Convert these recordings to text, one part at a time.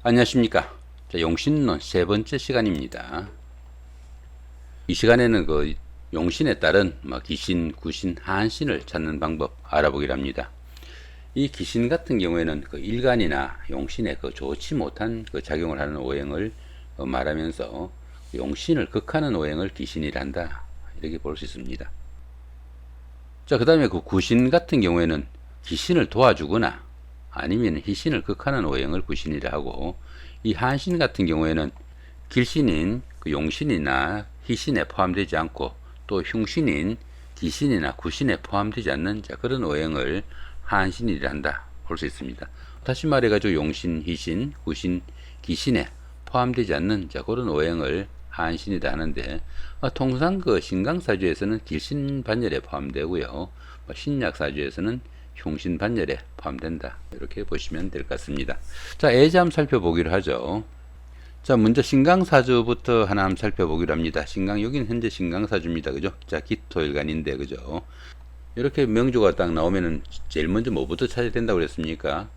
안녕하십니까. 용신론 세 번째 시간입니다. 이 시간에는 용신에 따른 귀신, 구신, 하한신을 찾는 방법 알아보기로 합니다. 이 귀신 같은 경우에는 일간이나 용신에 좋지 못한 작용을 하는 오행을 말하면서 용신을 극하는 오행을 귀신이라 한다. 이렇게 볼 수 있습니다. 자, 그 다음에 구신 같은 경우에는 귀신을 도와주거나 아니면 희신을 극하는 오행을 구신이라 하고, 이 한신 같은 경우에는 길신인 용신이나 희신에 포함되지 않고 또 흉신인 기신이나 구신에 포함되지 않는 그런 오행을 한신이라 한다 볼 수 있습니다. 다시 말해가지고 용신, 희신, 구신, 기신에 포함되지 않는 그런 오행을 한신이라 하는데, 통상 신강사주에서는 길신 반열에 포함되고요, 신약사주에서는 흉신 반열에 포함된다, 이렇게 보시면 될 것 같습니다. 자, 예제 한번 살펴보기로 하죠. 자, 먼저 신강사주부터 하나 한번 살펴보기로 합니다. 여기는 현재 신강사주입니다. 그죠? 자, 기토일간인데, 그죠? 이렇게 명주가 딱 나오면은 제일 먼저 뭐부터 찾아야 된다고 그랬습니까?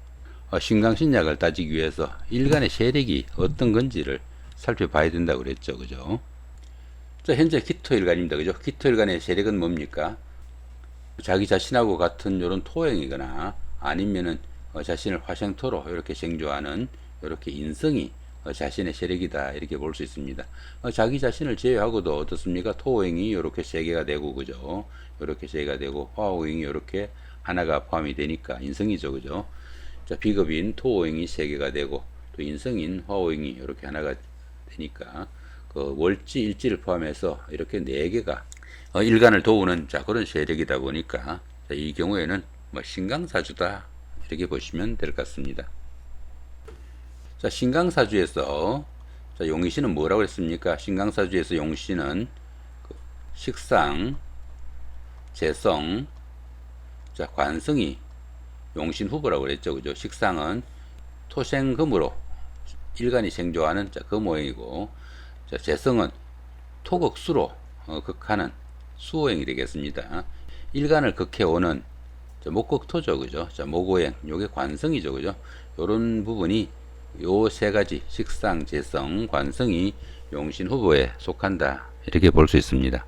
신강신약을 따지기 위해서 일간의 세력이 어떤 건지를 살펴봐야 된다고 그랬죠. 그죠? 자, 현재 기토일간입니다. 그죠? 기토일간의 세력은 뭡니까? 자기 자신하고 같은 이런 토행이거나 아니면은 자신을 화생토로 이렇게 생조하는 이렇게 인성이 자신의 세력이다, 이렇게 볼 수 있습니다. 자기 자신을 제외하고도 어떻습니까? 토오행이 이렇게 세 개가 되고, 그죠? 이렇게 세 개가 되고, 화오행이 이렇게 하나가 포함이 되니까 인성이죠, 그죠? 자, 비급인 토오행이 세 개가 되고, 또 인성인 화오행이 이렇게 하나가 되니까 월지 일지를 포함해서 이렇게 네 개가 일간을 도우는 그런 세력이다 보니까, 이 경우에는 신강사주다, 이렇게 보시면 될 것 같습니다. 자, 신강사주에서 용신은 뭐라고 했습니까? 신강사주에서 용신은 식상, 재성, 관성이 용신 후보라고 그랬죠. 그죠? 식상은 토생금으로 일간이 생조하는 금오행이고, 재성은 토극수로 극하는 수오행이 되겠습니다. 일간을 극해오는 목극토죠. 그죠? 목오행, 요게 관성이죠. 그죠? 요런 부분이 요 세 가지 식상, 재성, 관성이 용신 후보에 속한다, 이렇게 볼 수 있습니다.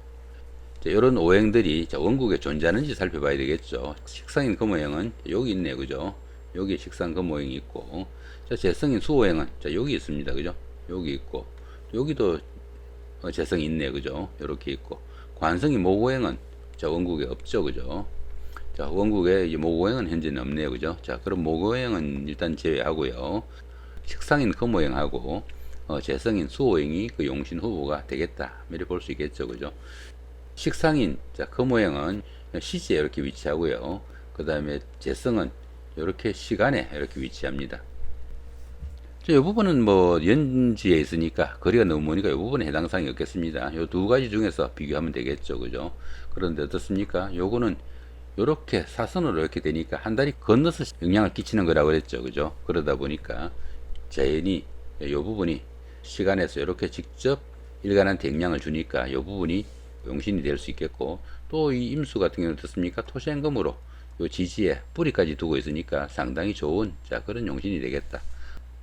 이런 오행들이 원국에 존재하는지 살펴봐야 되겠죠. 식상인 금오행은 여기 있네요. 그죠? 여기 식상 금오행이 있고, 재성인 수오행은 여기 있습니다. 그죠? 여기 있고, 여기도 재성이 있네요. 그죠? 이렇게 있고, 관성인 목오행은 원국에 없죠. 그죠? 자, 원국에 목오행은 현재는 없네요. 그죠? 자, 그럼 목오행은 일단 제외하고요. 식상인 금오행하고 재성인 수오행이 용신 후보가 되겠다, 이렇게 볼 수 있겠죠. 그죠? 식상인 금오행은 시지에 이렇게 위치하고요. 그 다음에 재성은 이렇게 시간에 이렇게 위치합니다. 이 부분은 연지에 있으니까 거리가 너무 머니까 이 부분에 해당 사항이 없겠습니다. 이 두 가지 중에서 비교하면 되겠죠. 그죠? 그런데 어떻습니까? 요거는 이렇게 사선으로 이렇게 되니까 한 다리 건너서 영향을 끼치는 거라고 그랬죠. 그죠? 그러다 보니까 자연이 이 부분이 시간에서 이렇게 직접 일간한테 영향을 주니까 이 부분이 용신이 될 수 있겠고, 또 이 임수 같은 경우는 어떻습니까? 토생금으로 요 지지에 뿌리까지 두고 있으니까 상당히 좋은 그런 용신이 되겠다.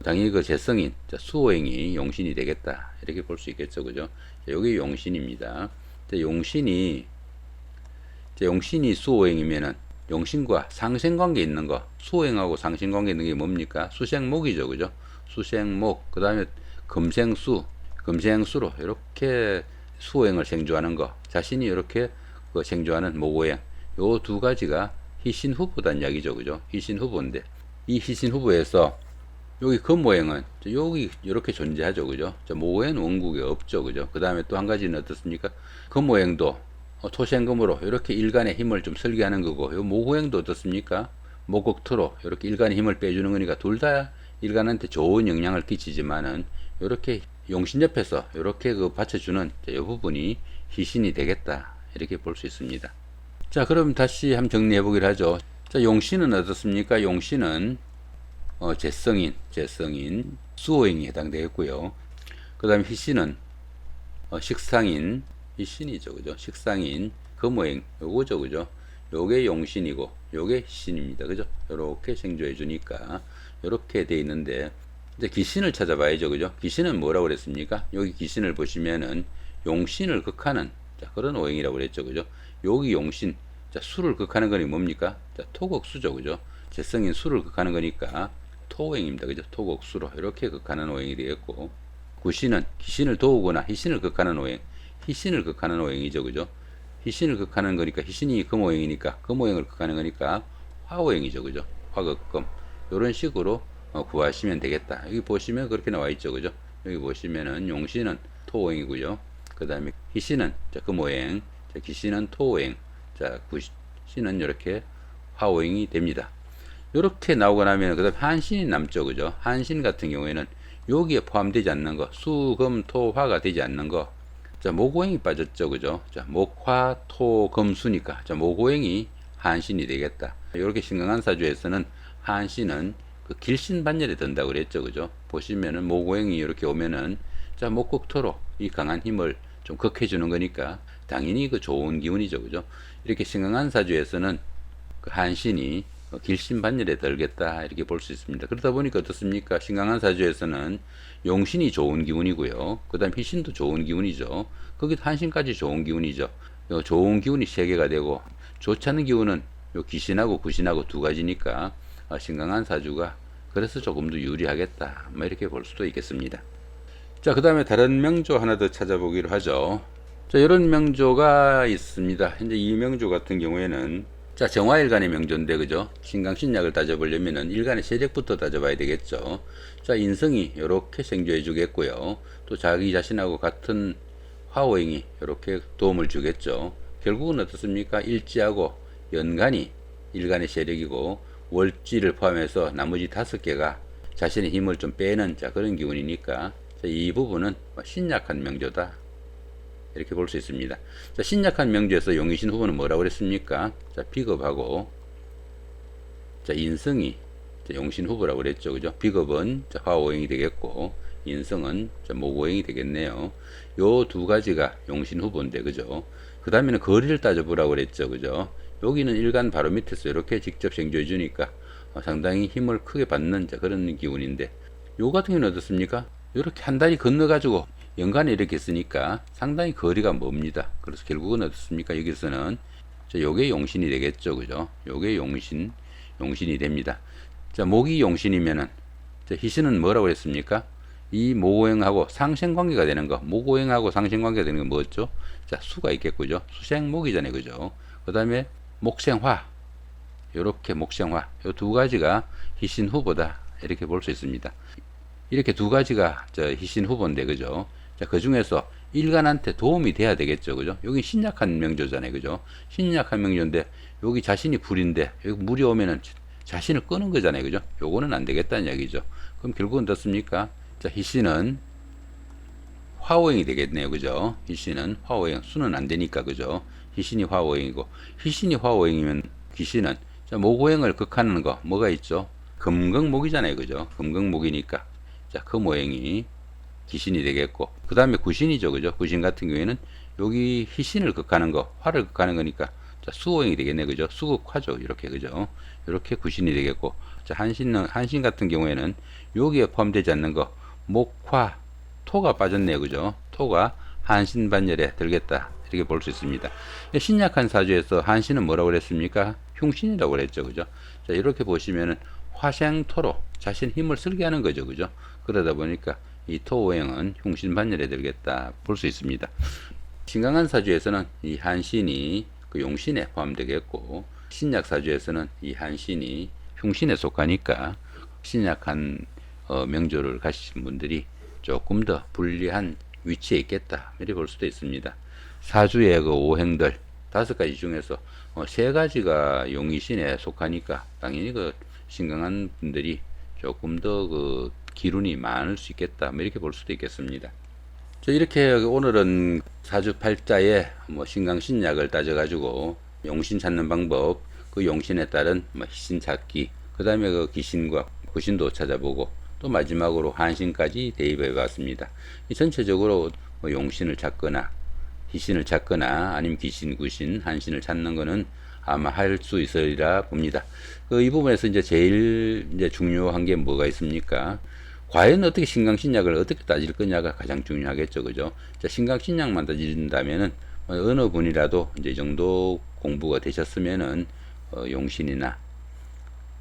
당연히 재성인 수오행이 용신이 되겠다, 이렇게 볼 수 있겠죠. 그죠? 요게 용신입니다. 용신이 수오행이면은 용신과 상생관계 있는 거, 수오행하고 상생관계 있는 게 뭡니까? 수생목이죠. 그죠? 수생목, 그 다음에 금생수로 이렇게 수오행을 생조하는 거, 자신이 이렇게 생조하는 목오행, 요 두 가지가 희신 후보단 이야기죠. 그죠? 희신 후보인데, 이 희신 후보에서 여기 금오행은 여기 이렇게 존재하죠. 그죠? 목오행은 원국에 없죠. 그죠? 그 다음에 또 한 가지는 어떻습니까? 금오행도 토생금으로 이렇게 일간의 힘을 좀 설계하는 거고, 요 목오행도 어떻습니까? 목극토로 이렇게 일간의 힘을 빼주는 거니까 둘 다 일간한테 좋은 영향을 끼치지만은, 이렇게 용신 옆에서 이렇게 받쳐주는 이 부분이 희신이 되겠다, 이렇게 볼 수 있습니다. 자, 그럼 다시 한번 정리해 보기로 하죠. 자, 용신은 어떻습니까? 용신은 재성인 수오행이 해당되겠고요. 그 다음에 희신은 식상인 희신이죠. 그죠? 식상인 금오행 요거죠. 그죠? 요게 용신이고 요게 희신입니다. 그죠? 요렇게 생조해 주니까 요렇게 돼 있는데, 이제 기신을 찾아봐야죠. 그죠? 기신은 뭐라고 그랬습니까? 여기 기신을 보시면은 용신을 극하는 자, 그런 오행이라고 그랬죠. 그죠? 여기 용신. 자, 수를 극하는 거니 뭡니까? 자, 토극수죠. 그죠? 재성인 수를 극하는 거니까 토오행입니다. 그죠? 토극수로 이렇게 극하는 오행이 되겠고, 구신은 기신을 도우거나 희신을 극하는 오행. 희신을 극하는 오행이죠. 그죠? 희신을 극하는 거니까 희신이 금오행이니까 금오행을 극하는 거니까 화오행이죠. 그죠? 화극금. 이런 식으로 구하시면 되겠다. 여기 보시면 그렇게 나와 있죠. 그죠? 여기 보시면은 용신은 토오행이고요. 그 다음에 희신은 금오행, 기신은 토오행, 자, 구신은 이렇게 화오행이 됩니다. 이렇게 나오고 나면 그 다음에 한신이 남죠. 그죠? 한신 같은 경우에는 여기에 포함되지 않는 거, 수, 금, 토, 화가 되지 않는 거. 자, 목오행이 빠졌죠. 그죠? 자, 목, 화, 토, 금, 수니까. 자, 목오행이 한신이 되겠다. 이렇게 신강한 사주에서는 한신은 그 길신반열에 든다고 그랬죠. 그죠? 보시면은 목오행이 이렇게 오면은 자, 목극토로 이 강한 힘을 좀 극해주는 거니까 당연히 그 좋은 기운이죠. 그죠? 이렇게 신강한 사주에서는 그 한신이 길신반열에 들겠다 이렇게 볼 수 있습니다. 그러다 보니까 어떻습니까? 신강한 사주에서는 용신이 좋은 기운이고요. 그 다음 희신도 좋은 기운이죠. 거기도 한신까지 좋은 기운이죠. 좋은 기운이 세 개가 되고 좋지 않은 기운은 요 기신하고 구신하고 두 가지니까 신강한 사주가 그래서 조금 더 유리하겠다 뭐 이렇게 볼 수도 있겠습니다. 자, 그 다음에 다른 명조 하나 더 찾아보기로 하죠. 자, 이런 명조가 있습니다. 현재 이 명조 같은 경우에는 자, 정화일간의 명조인데, 그죠? 신강신약을 따져보려면은 일간의 세력부터 따져봐야 되겠죠. 자, 인성이 이렇게 생조해 주겠고요. 또 자기 자신하고 같은 화오행이 이렇게 도움을 주겠죠. 결국은 어떻습니까? 일지하고 연간이 일간의 세력이고, 월지를 포함해서 나머지 5개가 자신의 힘을 좀 빼는 자, 그런 기운이니까, 자, 이 부분은 신약한 명조다. 이렇게 볼 수 있습니다. 자, 신약한 명조에서 용의신 후보는 뭐라고 그랬습니까? 자, 비겁하고, 자, 인성이 자, 용신 후보라고 그랬죠. 그죠? 비겁은 자, 화오행이 되겠고, 인성은 자, 목오행이 되겠네요. 요 두 가지가 용신 후보인데, 그죠? 그 다음에는 거리를 따져보라고 그랬죠. 그죠? 여기는 일간 바로 밑에서 이렇게 직접 생조해 주니까 상당히 힘을 크게 받는 자, 그런 기운인데, 요 같은 경우는 어떻습니까? 이렇게 한 다리 건너가지고 연간에 이렇게 쓰니까 상당히 거리가 멉니다. 그래서 결국은 어떻습니까? 여기서는 자, 요게 용신이 되겠죠. 그죠? 요게 용신이 됩니다. 자, 목이 용신이면은 자, 희신은 뭐라고 했습니까? 이 목오행하고 상생관계가 되는 거. 목오행하고 상생관계가 되는 건 뭐였죠? 자, 수가 있겠고요. 수생목이잖아요. 그죠? 그 다음에 목생화. 요렇게 목생화. 요 두 가지가 희신 후보다. 이렇게 볼 수 있습니다. 이렇게 두 가지가 저 희신 후보인데, 그죠? 자, 그 중에서 일간한테 도움이 돼야 되겠죠. 그죠? 여기 신약한 명조잖아요. 그죠? 신약한 명조인데, 여기 자신이 불인데, 여기 물이 오면은 자신을 끄는 거잖아요. 그죠? 요거는 안 되겠다는 이야기죠. 그럼 결국은 어떻습니까? 자, 희신은 화오행이 되겠네요. 그죠? 희신은 화오행, 수는 안 되니까. 그죠? 희신이 화오행이고, 희신이 화오행이면 귀신은 자, 목오행을 극하는 거, 뭐가 있죠? 금극목이잖아요. 그죠? 금극목이니까. 자, 금오행이 기신이 되겠고, 그 다음에 구신이죠. 그죠? 구신 같은 경우에는 여기 희신을 극하는 거, 화를 극하는 거니까, 자, 수오행이 되겠네. 그죠? 수극화죠. 이렇게, 그죠? 이렇게 구신이 되겠고, 자, 한신 같은 경우에는 여기에 포함되지 않는 거, 목화, 토가 빠졌네요. 그죠? 토가 한신반열에 들겠다. 이렇게 볼 수 있습니다. 신약한 사주에서 한신은 뭐라고 그랬습니까? 흉신이라고 그랬죠. 그죠? 자, 이렇게 보시면은 화생토로 자신 힘을 쓰게 하는 거죠. 그죠? 그러다 보니까 이 토오행은 흉신반열에 들겠다 볼 수 있습니다. 신강한 사주에서는 이 한신이 그 용신에 포함되겠고, 신약 사주에서는 이 한신이 흉신에 속하니까 신약한 명조를 가지신 분들이 조금 더 불리한 위치에 있겠다 이렇게 볼 수도 있습니다. 사주의 그 오행들 5가지 중에서 3가지가 용의신에 속하니까 당연히 그 신강한 분들이 조금 더 그 기운이 많을 수 있겠다 뭐 이렇게 볼 수도 있겠습니다. 자, 이렇게 오늘은 사주팔자에 신강신약을 따져가지고 용신 찾는 방법, 그 용신에 따른 희신 찾기, 그 다음에 그 기신과 구신도 찾아보고 또 마지막으로 한신까지 대입해 봤습니다. 이 전체적으로 용신을 찾거나 희신을 찾거나 아니면 기신, 구신, 한신을 찾는 거는 아마 할 수 있으리라 봅니다. 이 부분에서 이제 제일 이제 중요한 게 뭐가 있습니까? 과연 어떻게 신강신약을 어떻게 따질 거냐가 가장 중요하겠죠, 그죠? 자, 신강신약만 따진다면은 어느 분이라도 이제 이 정도 공부가 되셨으면은 용신이나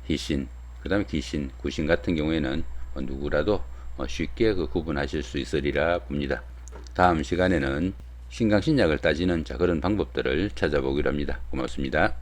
희신, 그 다음에 귀신, 구신 같은 경우에는 누구라도 쉽게 그 구분하실 수 있으리라 봅니다. 다음 시간에는 신강신약을 따지는 그런 방법들을 찾아보기로 합니다. 고맙습니다.